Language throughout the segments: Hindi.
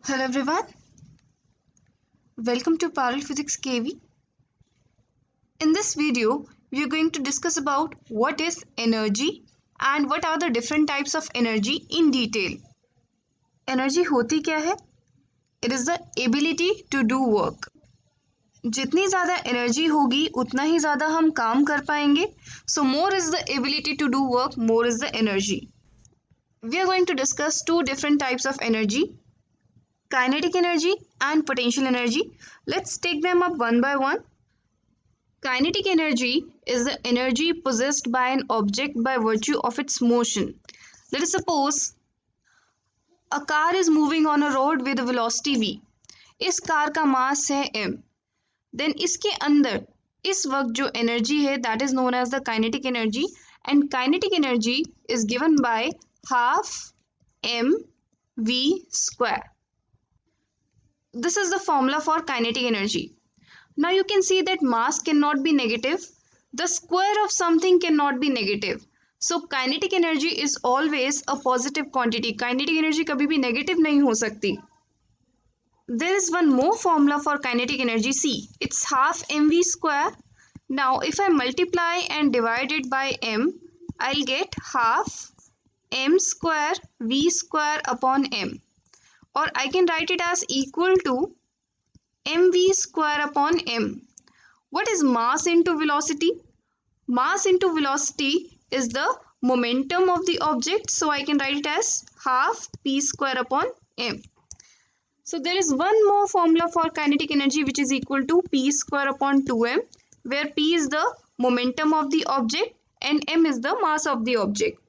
Hello everyone, welcome to Parallel Physics KV. In this video, we are going to discuss about what is energy and what are the different types of energy in detail. Energy होती क्या है? It is the ability to do work. जितनी ज़्यादा एनर्जी होगी उतना ही ज़्यादा हम काम कर पाएंगे. So more is the ability to do work, more is the energy. We are going to discuss two different types of energy. Kinetic energy and potential energy. Let's take them up one by one. Kinetic energy is the energy possessed by an object by virtue of its motion. Let us suppose a car is moving on a road with a velocity v. इस कार का मास है m. Then इसके अंदर इस वक्त जो एनर्जी है that is known as the kinetic energy, and kinetic energy is given by half mv square. This is the formula for kinetic energy. Now you can see that mass cannot be negative. The square of something cannot be negative. So kinetic energy is always a positive quantity. Kinetic energy कभी भी negative नहीं हो सकती. There is one more formula for kinetic energy. See, it's half mv square. Now if I multiply and divide it by m, I'll get half m square v square upon m. Or I can write it as equal to mv square upon m. What is mass into velocity? Mass into velocity is the momentum of the object, so I can write it as half p square upon m. So there is one more formula for kinetic energy which is equal to p square upon 2m, where p is the momentum of the object and m is the mass of the object.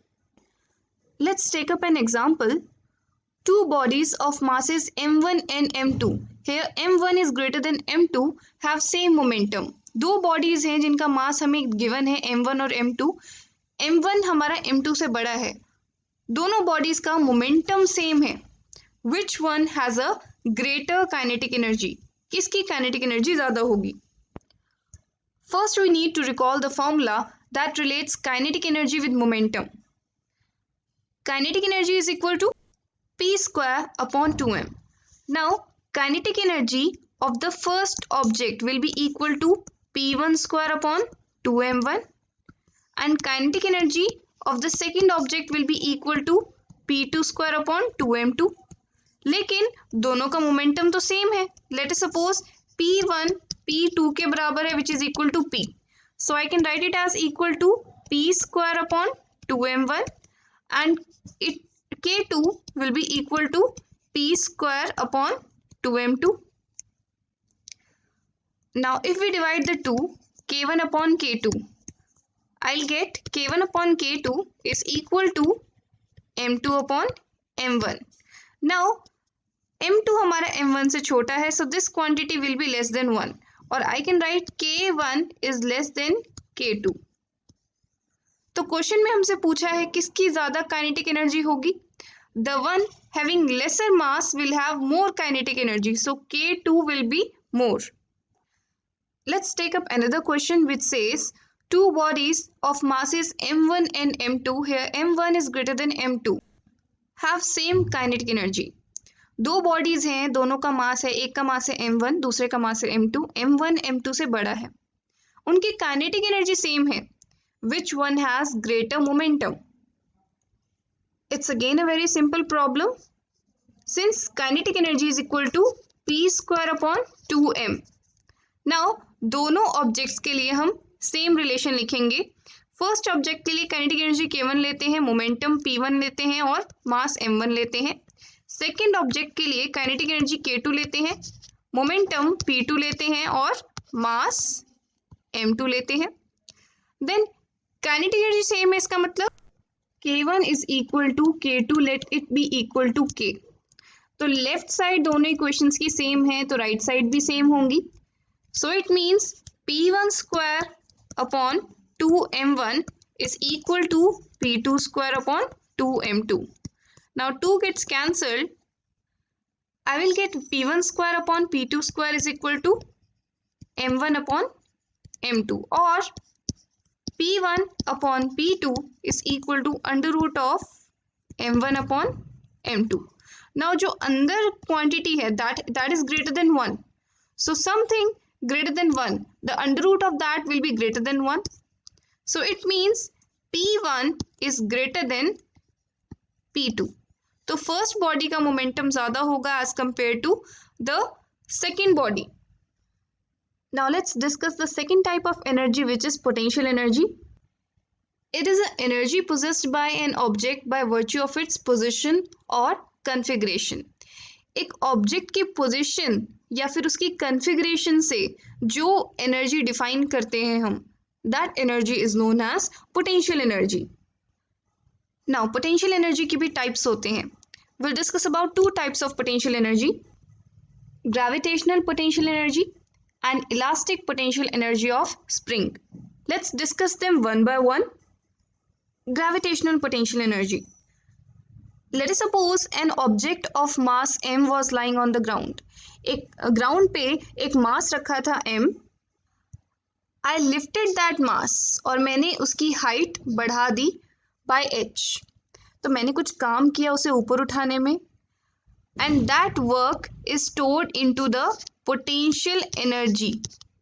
Let's take up an example. Two bodies of masses m1 and m2. Here m1 is greater than m2 have same momentum. दो bodies हैं जिनका मास हमें given है m1 और m2. m1 हमारा m2 से बड़ा है. दोनों bodies का momentum same है. Which one has a greater kinetic energy? किसकी kinetic energy ज़्यादा होगी? First we need to recall the formula that relates kinetic energy with momentum. Kinetic energy is equal to p square upon 2m. Now, kinetic energy of the first object will be equal to p1 square upon 2m1, and kinetic energy of the second object will be equal to p2 square upon 2m2. लेकिन दोनों का मोमेंटम तो सेम है. Late us suppose p1 p2 के बराबर है which is equal to p. So I can write it as equal to p square upon 2m1 and it k2 will be equal to p square upon 2m2. Now if we divide the two, k1 upon k2, I'll get k1 upon k2 is equal to m2 upon m1. Now m2 हमारा m1 से छोटा है, so this quantity will be less than 1, और I can write k1 is less than k2. तो क्वेश्चन में हमसे पूछा है किसकी ज़्यादा काइनेटिक एनर्जी होगी? The one having lesser mass will have more kinetic energy, so k2 will be more. Let's take up another question which says two bodies of masses m1 and m2, here m1 is greater than m2, have same kinetic energy. दो बॉडीज हैं, दोनों का मास है, एक का मास है m1, दूसरे का मास है m2. m1 m2 से बड़ा है, उनकी काइनेटिक एनर्जी सेम है. Which one has greater momentum? It's again a very simple problem. Since kinetic energy is equal to p square upon 2m. Now दोनों ऑब्जेक्ट्स के लिए हम सेम रिलेशन लिखेंगे. फर्स्ट ऑब्जेक्ट के लिए काइनेटिक एनर्जी k1 लेते हैं, मोमेंटम p1 लेते हैं और मास m1 लेते हैं. सेकेंड ऑब्जेक्ट के लिए काइनेटिक एनर्जी k2 लेते हैं, मोमेंटम p2 लेते हैं और मास m2 लेते हैं. देन काइनेटिक एनर्जी सेम है, इसका मतलब k1 is equal to k2, let it be equal to k. तो लेफ्ट साइड दोनों इक्वेशंस की सेम है तो राइट साइड भी सेम होंगी. So it means p1 square upon 2m1 is equal to p2 square upon 2m2. Now 2 gets cancelled. I will get p1 square upon p2 square is equal to m1 upon m2, or p1 upon p2 is equal to under root of m1 upon m2. Now जो अंदर क्वांटिटी है that is greater than 1, so something greater than 1, the under root of that will be greater than 1. So it means P1 is greater than P2. तो फर्स्ट बॉडी का मोमेंटम ज्यादा होगा as compare to the second body. Now let's discuss the second type of energy which is potential energy. It is an energy possessed by an object by virtue of its position or configuration. एक ऑब्जेक्ट की पोजीशन या फिर उसकी कॉन्फ़िगरेशन से जो एनर्जी डिफाइन करते हैं हम, that energy is known as potential energy. Now potential energy की भी टाइप्स होते हैं. Will discuss about two types of potential energy, gravitational potential energy and elastic potential energy of spring. Let's discuss them one by one. Gravitational potential energy. Let us suppose an object of mass m was lying on the ground. एक ग्राउंड पे एक मास रखा था m. I lifted that mass और मैंने उसकी हाइट बढ़ा दी by h. तो मैंने कुछ काम किया उसे ऊपर उठाने में, and that work is stored into the potential energy,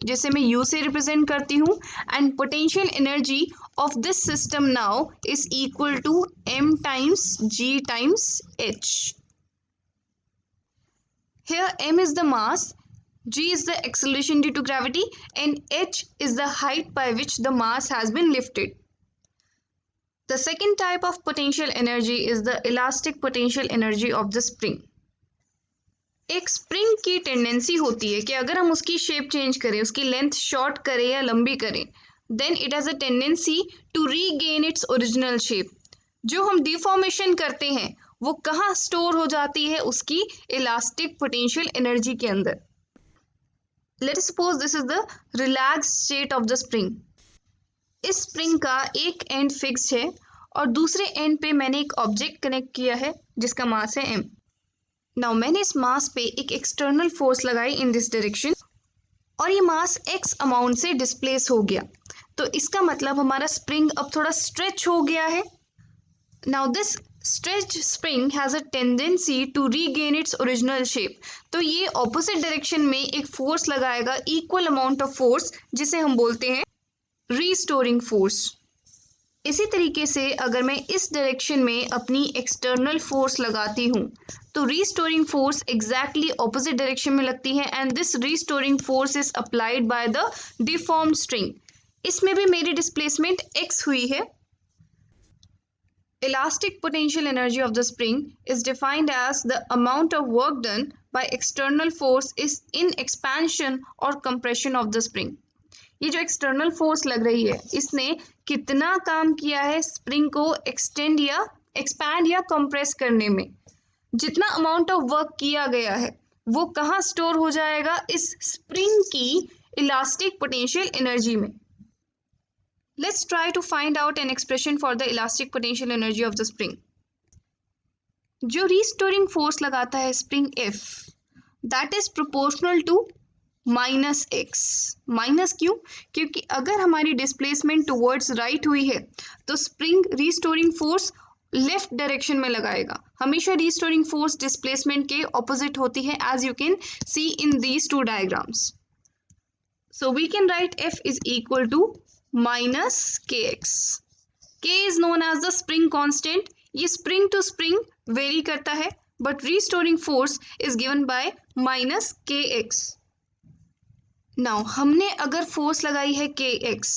जिसे मैं U से रिप्रेजेंट करती हूँ. And potential energy of this system now is equal to m times g times h. Here m is the mass, g is the acceleration due to gravity, and h is the height by which the mass has been lifted. The second type of potential energy is the elastic potential energy of the spring. एक स्प्रिंग की टेंडेंसी होती है कि अगर हम उसकी शेप चेंज करें, उसकी लेंथ शॉर्ट करें या लंबी करें, then it has a tendency to regain its original shape. जो हम डिफॉर्मेशन करते हैं वो कहाँ स्टोर हो जाती है? उसकी इलास्टिक पोटेंशियल एनर्जी के अंदर. Late us suppose this is the relax state of the spring. इस स्प्रिंग का एक एंड फिक्स्ड है और दूसरे एंड पे मैंने एक ऑब्जेक्ट कनेक्ट किया है जिसका मास है m. नाउ मैंने इस मास पे एक एक्सटर्नल फोर्स लगाई इन दिस डायरेक्शन और ये मास x अमाउंट से डिस्प्लेस हो गया. तो इसका मतलब हमारा स्प्रिंग अब थोड़ा स्ट्रेच हो गया है. Now this stretched spring has a tendency to regain its original shape. तो ये ऑपोजिट डायरेक्शन में एक फोर्स लगाएगा, इक्वल अमाउंट ऑफ फोर्स, जिसे हम बोलते हैं रीस्टोरिंग फोर्स. इसी तरीके से अगर मैं इस डायरेक्शन में अपनी एक्सटर्नल फोर्स लगाती हूँ तो restoring force exactly opposite direction में लगती है, and this restoring force is applied by the deformed string. इसमें भी मेरी डिस्प्लेसमेंट x हुई है. Elastic potential energy of the spring is defined as the amount of work done by external force is in expansion or compression of the spring. ये जो एक्सटर्नल फोर्स लग रही है इसने कितना काम किया है स्प्रिंग को एक्सटेंड या एक्सपैंड या कंप्रेस करने में. जितना अमाउंट ऑफ वर्क किया गया है वो कहाँ स्टोर हो जाएगा? इस स्प्रिंग की इलास्टिक पोटेंशियल एनर्जी में. Let's try to find out an expression for the elastic potential energy of the spring. जो restoring force लगाता है spring F, that is proportional to minus x. Minus क्यों? क्योंकि अगर हमारी डिस्प्लेसमेंट टुवर्ड्स राइट हुई है तो spring restoring force left direction में लगाएगा. हमेशा रिस्टोरिंग फोर्स डिस्प्लेसमेंट के ऑपोजिट होती है, as you can see in these two diagrams. So we can write F is equal to minus kx. K is known as the spring constant. ये spring to spring vary करता है, but restoring force is given by minus kx. Now हमने अगर force लगाई है kx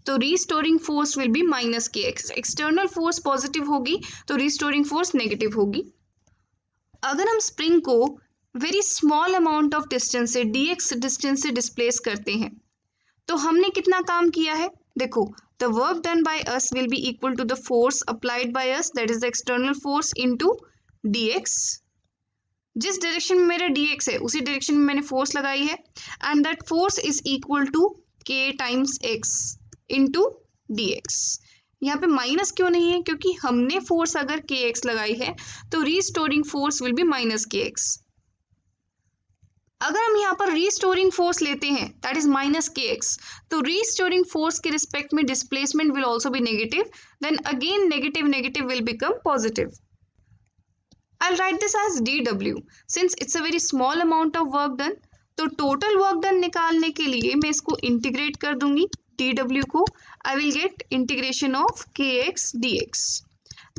तो restoring force will be minus kx. External force positive होगी तो restoring force negative होगी. अगर हम spring को very small amount of distance से dx distance से displace करते हैं तो हमने कितना काम किया है? देखो, the work done by us will be equal to the force applied by us, that is the external force into dx. जिस डायरेक्शन में मेरा dx है उसी डायरेक्शन में मैंने फोर्स लगाई है, and that force is equal to k times x into dx. यहाँ पे माइनस क्यों नहीं है? क्योंकि हमने फोर्स अगर kx लगाई है तो restoring force will be minus kx. अगर हम यहाँ पर रीस्टोरिंग फोर्स लेते हैं दैट इज माइनस kx, तो रीस्टोरिंग फोर्स के रिस्पेक्ट में displacement will also be negative, then again negative negative will become positive. I'll write this as dw since it's a very small amount of work done. तो total work done निकालने के लिए मैं इसको integrate कर दूंगी dw को. I will get integration of kx dx.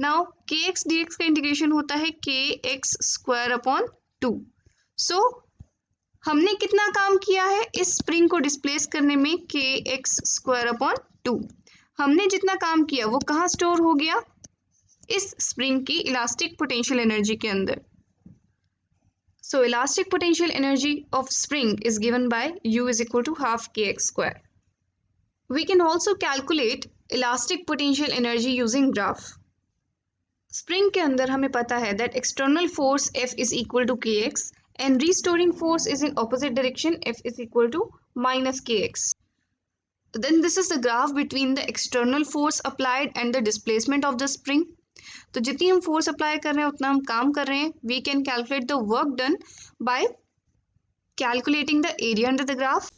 Now kx dx का integration होता है kx square upon 2. So हमने कितना काम किया है इस स्प्रिंग को डिस्प्लेस करने में kx square upon 2. हमने जितना काम किया वो कहाँ स्टोर हो गया इस स्प्रिंग की इलास्टिक पोटेंशियल एनर्जी के अंदर. So elastic potential energy of spring is given by U is equal to half kx square. We can also calculate elastic potential energy using graph. Spring के अंदर हमें पता है that external force F is equal to kx and restoring force is in opposite direction, F is equal to minus kx. Then this is the graph between the external force applied and the displacement of the spring. तो जितनी हम फोर्स अप्लाई कर रहे हैं उतना हम काम कर रहे हैं. We can calculate the work done by calculating the area under the graph.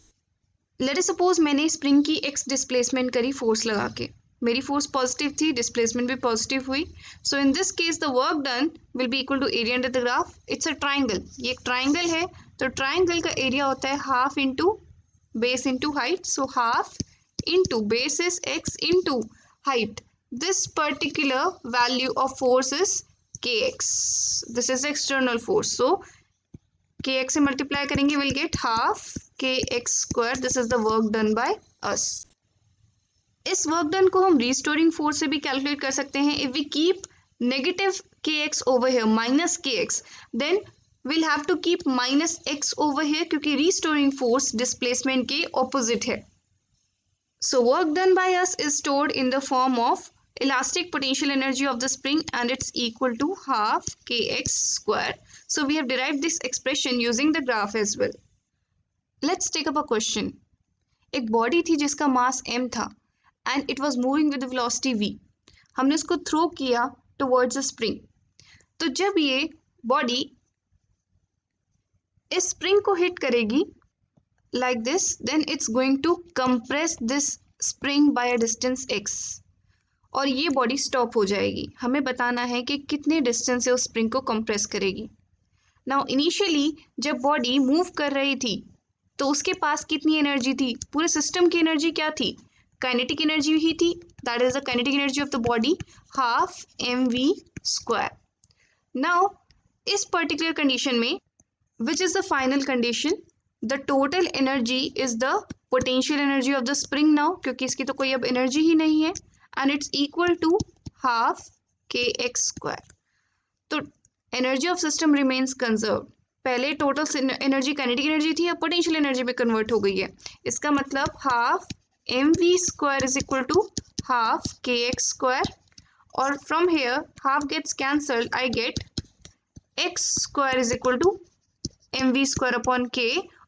Let us suppose मैंने स्प्रिंग की एक्स डिस्प्लेसमेंट करी फोर्स लगा के. मेरी फोर्स पॉजिटिव थी, डिस्प्लेसमेंट भी पॉजिटिव हुई. So in this case the work done will be equal to area under the graph. It's a triangle. ये एक ट्राइंगल है तो ट्राइंगल का एरिया होता है half into base into height. So half into base is x into height. This particular value of force is kx. This is the external force. So kx से multiply करेंगे we'll get half kx square. This is the work done by us. इस work done को हम restoring force से भी calculate कर सकते हैं. If we keep negative kx over here minus kx, then we'll have to keep minus x over here क्योंकि restoring force displacement के opposite है. So work done by us is stored in the form of elastic potential energy of the spring and it's equal to half kx square. So we have derived this expression using the graph as well. Let's take up a question. एक body थी जिसका mass m था and it was moving with the velocity v. हमने उसको throw किया towards the spring. तो जब ये body इस spring को hit करेगी like this, then it's going to compress this spring by a distance x. और ये बॉडी स्टॉप हो जाएगी. हमें बताना है कि कितने डिस्टेंस से उस स्प्रिंग को कंप्रेस करेगी. नाउ इनिशियली जब बॉडी मूव कर रही थी तो उसके पास कितनी एनर्जी थी? पूरे सिस्टम की एनर्जी क्या थी? काइनेटिक एनर्जी ही थी. That is the kinetic energy of the body half mv square. Now इस पर्टिकुलर कंडीशन में which is the final condition? The total energy is the potential energy of the spring now, क्योंकि इसकी तो कोई अब एनर्जी ही नहीं है. And it's equal to half kx square. तो energy of system remains conserved. पहले total energy kinetic energy थी, अब potential energy में convert हो गई है. इसका मतलब half mv square is equal to half kx square. और from here half gets cancelled. I get x square is equal to mv square upon k,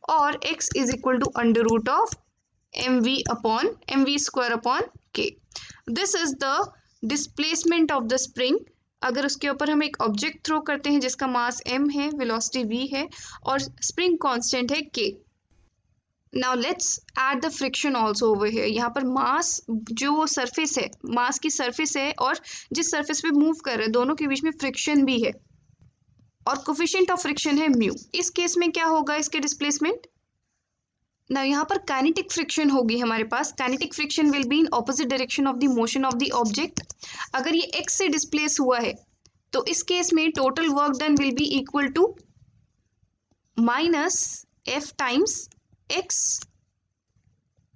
और x is equal to under root of mv square upon k. This is the displacement of the spring. अगर उसके ऊपर हम एक ऑब्जेक्ट थ्रो करते हैं जिसका मास m है, वेलोसिटी v है और स्प्रिंग कांस्टेंट है k. Now let's add the friction also over here. यहाँ पर मास जो सरफेस है, मास की सरफेस है और जिस सरफेस पे मूव कर रहे हैं दोनों के बीच में फ्रिक्शन भी है और कोफिशिएंट ऑफ फ्रिक्शन है म्यू. इस केस में क्या होगा इसके डिस्प्लेसमेंट? ना यहाँ पर काइनेटिक फ्रिक्शन होगी हमारे पास. Kinetic friction will be in opposite direction of the motion of the object. अगर ये x से डिस्प्लेस हुआ है तो इस केस में total work done will be equal to minus f times x.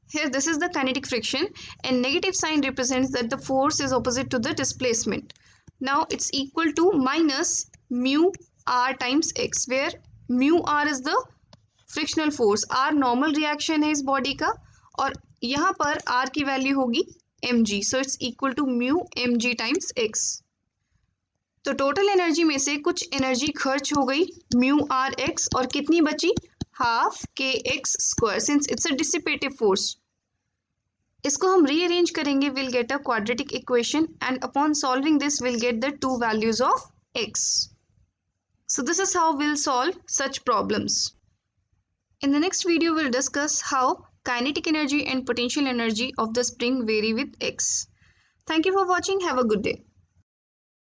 Here this is the kinetic friction and negative sign represents that the force is opposite to the displacement. Now it's equal to minus mu r times x, where mu r is the frictional force. R normal reaction है इस बॉडी का और यहाँ पर आर की वैल्यू होगी mg. So it's equal to mu mg times x. तो टोटल एनर्जी में से कुछ एनर्जी खर्च हो गई म्यू आर एक्स और कितनी बची? हाफ के x square, since it's a dissipative force. इसको हम रीअरेंज करेंगे, will get a quadratic equation and upon solving this will get the two values of x. So this is how will solve such problems. In the next video, we'll discuss how kinetic energy and potential energy of the spring vary with x. Thank you for watching. Have a good day.